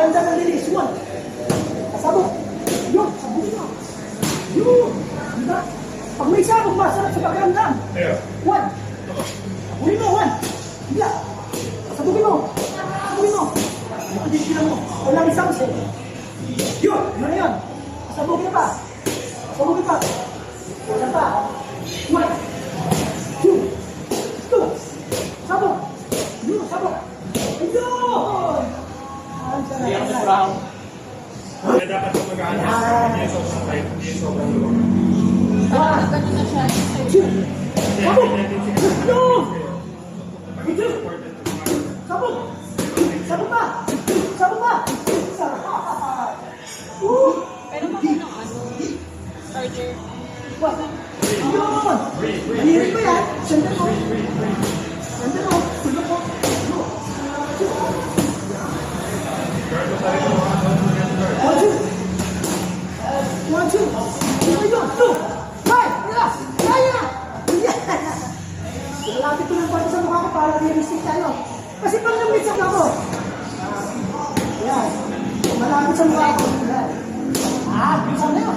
Ganda ng linis. One. Kasabog. Yun. Sabog na. Yun. Diba? Pag may sabog, masarap sa pagkaramdam. One. Sabogin mo. One. Diba? Sabogin mo. Sabogin mo. Nakadisila mo. Walang isang set. Yun. Yun na yun. Sabogin pa. Sabogin pa. Wala pa. One. Two. Two. Sabog. Yun. Sabog. Ayun. Hindi ako sa round. Kaya dapat kung mag-aanas, hindi sobrang tight, hindi sobrang low. Ganun na siya. Sabog! Yun! Yun! Sabog! Sabog pa! Sabog pa! Sarap! Pero maganda charger. What? Yun! Hihirin pa yan! Sanda mo! Sanda mo! Sanda mo! One, two! One, two! Ayun! Two! Five! Yes! Kaya! Yeah! Lalapit ko ng konti sa mukha ko para realistic tayo. Kasi pag namitsap ako. Yan. Malapit sa mukha ko. Yan. Bisa na yun.